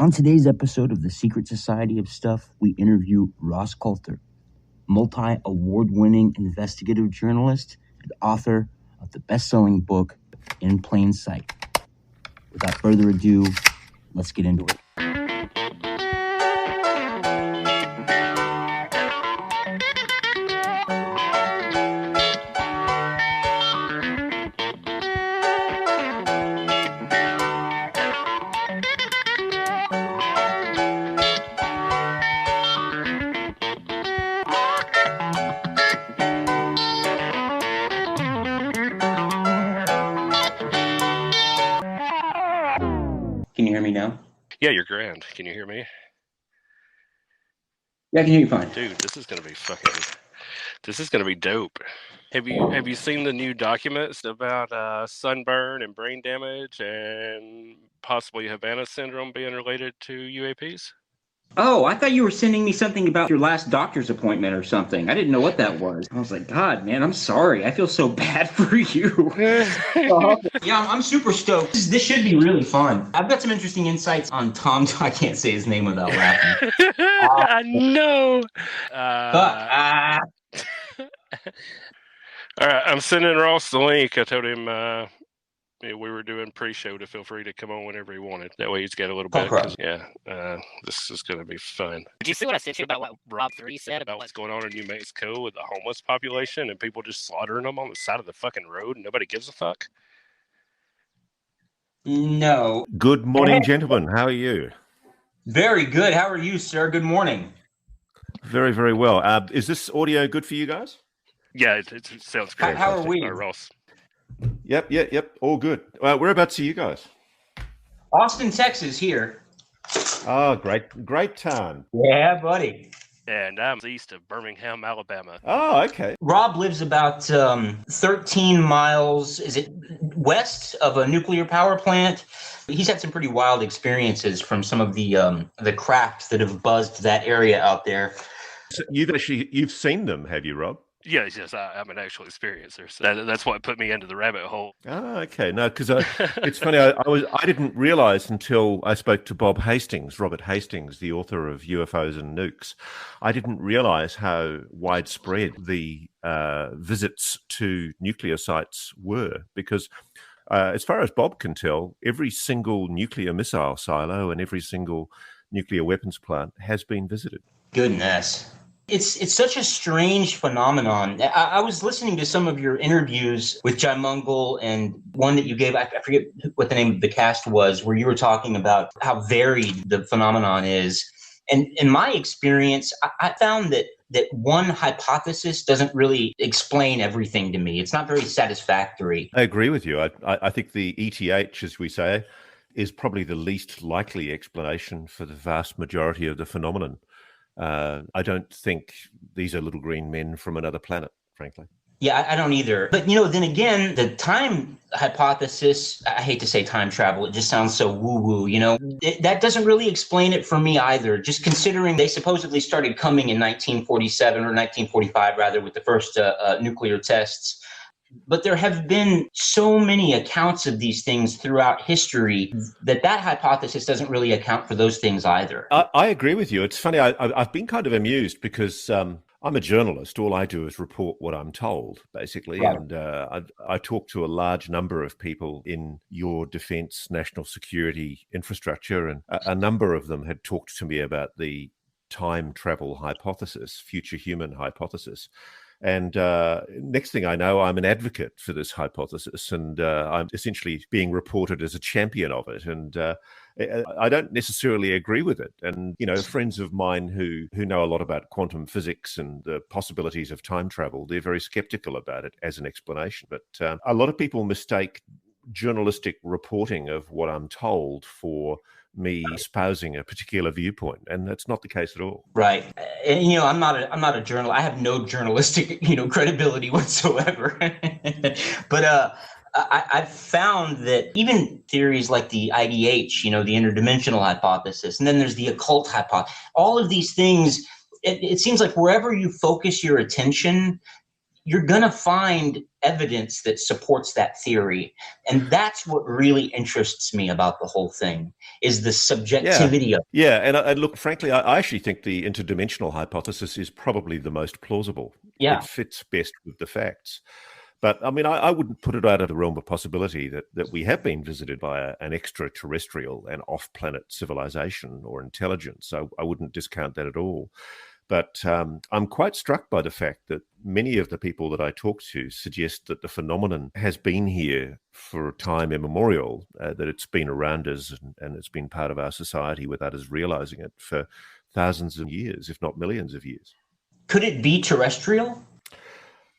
On today's episode of The Secret Society of Stuff, we interview Ross Coulthart, multi-award-winning investigative journalist and author of the best-selling book, In Plain Sight. Without further ado, let's get into it. Can you hear me now? Yeah, you're grand. Can you hear me? Yeah, I can hear you fine. Dude, this is gonna be dope. Have you seen the new documents about sunburn and brain damage and possibly Havana syndrome being related to UAPs? Oh, I thought you were sending me something about your last doctor's appointment or something. I didn't know what that was. I was like, God, man, I'm sorry. I feel so bad for you. Yeah, I'm super stoked. This should be really fun. I've got some interesting insights on Tom. I can't say his name without laughing. I know. All right, I'm sending Ross the link. I told him we were doing pre-show to feel free to come on whenever he wanted. That way he's got a little bit. This is going to be fun. Did you see what I sent you about what Rob 3 said about what's going on in New Mexico with the homeless population and people just slaughtering them on the side of the fucking road and nobody gives a fuck? No. Good morning, gentlemen. How are you? Very good. How are you, sir? Good morning. Very, very well. Is this audio good for you guys? Yeah, it sounds great. How are we? Ross. Yep. All good. Whereabouts are you guys? Austin, Texas here. Oh, great town. Yeah, buddy. And I'm east of Birmingham, Alabama. Oh, okay. Rob lives about 13 miles, is it west of a nuclear power plant? He's had some pretty wild experiences from some of the crafts that have buzzed that area out there. So you've seen them, have you, Rob? Yes, I'm an actual experiencer. So that's what put me into the rabbit hole. Oh, okay. No, because it's funny. I didn't realize until I spoke to Robert Hastings, the author of UFOs and Nukes. I didn't realize how widespread the visits to nuclear sites were, because as far as Bob can tell, every single nuclear missile silo and every single nuclear weapons plant has been visited. Goodness. It's such a strange phenomenon. I was listening to some of your interviews with Jai Mungal and one that you gave, I forget what the name of the cast was, where you were talking about how varied the phenomenon is. And in my experience, I found that one hypothesis doesn't really explain everything to me. It's not very satisfactory. I agree with you. I think the ETH, as we say, is probably the least likely explanation for the vast majority of the phenomenon. I don't think these are little green men from another planet, frankly. Yeah, I don't either. But, then again, the time hypothesis, I hate to say time travel, it just sounds so woo-woo, that doesn't really explain it for me either. Just considering they supposedly started coming in 1947 or 1945, rather, with the first nuclear tests. But there have been so many accounts of these things throughout history that hypothesis doesn't really account for those things either. I agree with you. It's funny. I've been kind of amused because I'm a journalist. All I do is report what I'm told, basically. Right. And I talk to a large number of people in your defense, national security infrastructure, and a number of them had talked to me about the time travel hypothesis, future human hypothesis. And next thing I know, I'm an advocate for this hypothesis, and I'm essentially being reported as a champion of it. And I don't necessarily agree with it. And, friends of mine who know a lot about quantum physics and the possibilities of time travel, they're very skeptical about it as an explanation. But a lot of people mistake journalistic reporting of what I'm told for me espousing a particular viewpoint, and that's not the case at all. Right. And, I'm not a journalist. I have no journalistic, credibility whatsoever. But I've found that even theories like the IDH, the interdimensional hypothesis, and then there's the occult hypothesis, all of these things, it seems like wherever you focus your attention, you're going to find evidence that supports that theory. And that's what really interests me about the whole thing, is the subjectivity of it. Yeah, and look, frankly, I actually think the interdimensional hypothesis is probably the most plausible. Yeah. It fits best with the facts. But I mean, I wouldn't put it out of the realm of possibility that we have been visited by an extraterrestrial and off-planet civilization or intelligence. So I wouldn't discount that at all. But I'm quite struck by the fact that many of the people that I talk to suggest that the phenomenon has been here for time immemorial, that it's been around us and it's been part of our society without us realizing it for thousands of years, if not millions of years. Could it be terrestrial?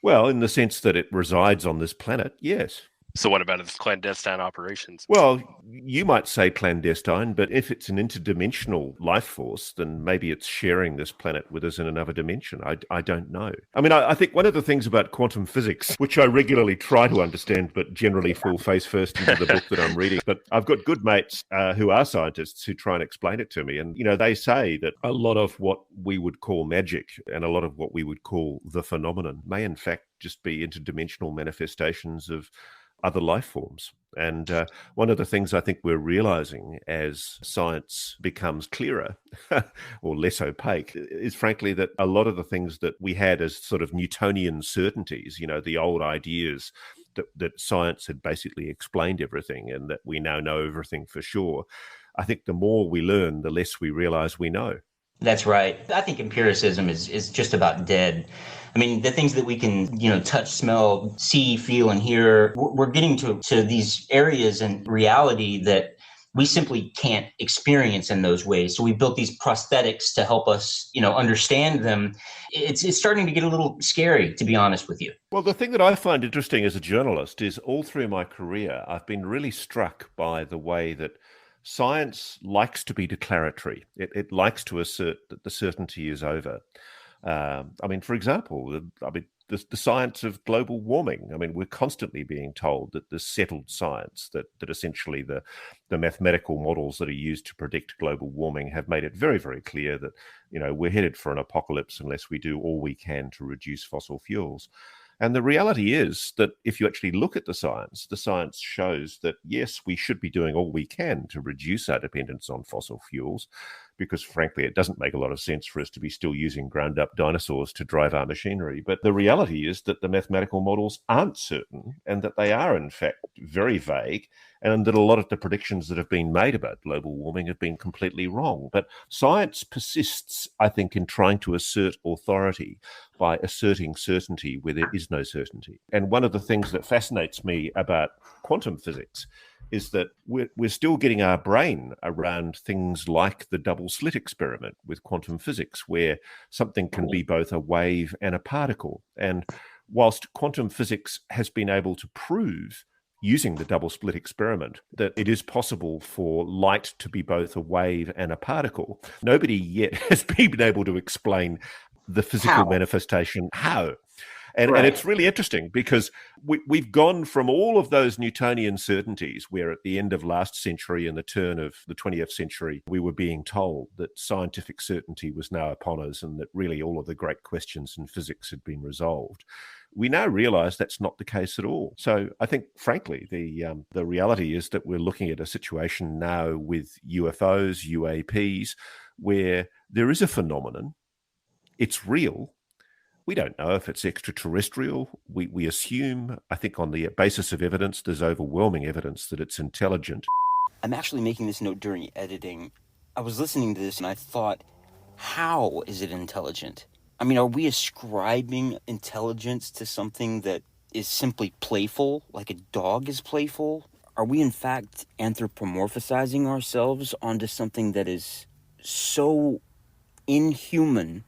Well, in the sense that it resides on this planet, yes. So what about its clandestine operations? Well, you might say clandestine, but if it's an interdimensional life force, then maybe it's sharing this planet with us in another dimension. I don't know. I mean, I think one of the things about quantum physics, which I regularly try to understand, but generally fall face first into the book that I'm reading, but I've got good mates who are scientists who try and explain it to me. And, they say that a lot of what we would call magic and a lot of what we would call the phenomenon may in fact just be interdimensional manifestations of other life forms. And one of the things I think we're realizing as science becomes clearer or less opaque is frankly that a lot of the things that we had as sort of Newtonian certainties, the old ideas that science had basically explained everything and that we now know everything for sure. I think the more we learn, the less we realize we know. That's right. I think empiricism is just about dead. I mean, the things that we can, touch, smell, see, feel, and hear, we're getting to these areas in reality that we simply can't experience in those ways. So we built these prosthetics to help us, understand them. It's starting to get a little scary, to be honest with you. Well, the thing that I find interesting as a journalist is all through my career, I've been really struck by the way that science likes to be declaratory. It likes to assert that the certainty is over. For example, the science of global warming. I mean, we're constantly being told that the settled science, that essentially the mathematical models that are used to predict global warming have made it very, very clear that, we're headed for an apocalypse unless we do all we can to reduce fossil fuels. And the reality is that if you actually look at the science shows that, yes, we should be doing all we can to reduce our dependence on fossil fuels, because frankly, it doesn't make a lot of sense for us to be still using ground up dinosaurs to drive our machinery. But the reality is that the mathematical models aren't certain and that they are, in fact, very vague, and that a lot of the predictions that have been made about global warming have been completely wrong. But science persists, I think, in trying to assert authority by asserting certainty where there is no certainty. And one of the things that fascinates me about quantum physics is that we're still getting our brain around things like the double slit experiment with quantum physics, where something can be both a wave and a particle. And whilst quantum physics has been able to prove using the double slit experiment that it is possible for light to be both a wave and a particle, nobody yet has been able to explain the physical manifestation how. And it's really interesting because we've gone from all of those Newtonian certainties where at the end of last century and the turn of the 20th century, we were being told that scientific certainty was now upon us and that really all of the great questions in physics had been resolved. We now realize that's not the case at all. So I think, frankly, the reality is that we're looking at a situation now with UFOs, UAPs, where there is a phenomenon. It's real. We don't know if it's extraterrestrial. We assume, I think on the basis of evidence, there's overwhelming evidence that it's intelligent. I'm actually making this note during editing. I was listening to this and I thought, how is it intelligent? I mean, are we ascribing intelligence to something that is simply playful, like a dog is playful? Are we in fact anthropomorphizing ourselves onto something that is so inhuman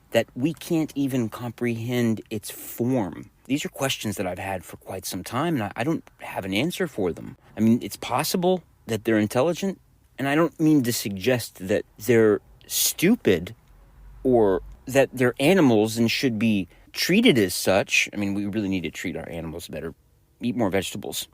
that we can't even comprehend its form? These are questions that I've had for quite some time, and I don't have an answer for them. I mean, it's possible that they're intelligent, and I don't mean to suggest that they're stupid or that they're animals and should be treated as such. I mean, we really need to treat our animals better. Eat more vegetables.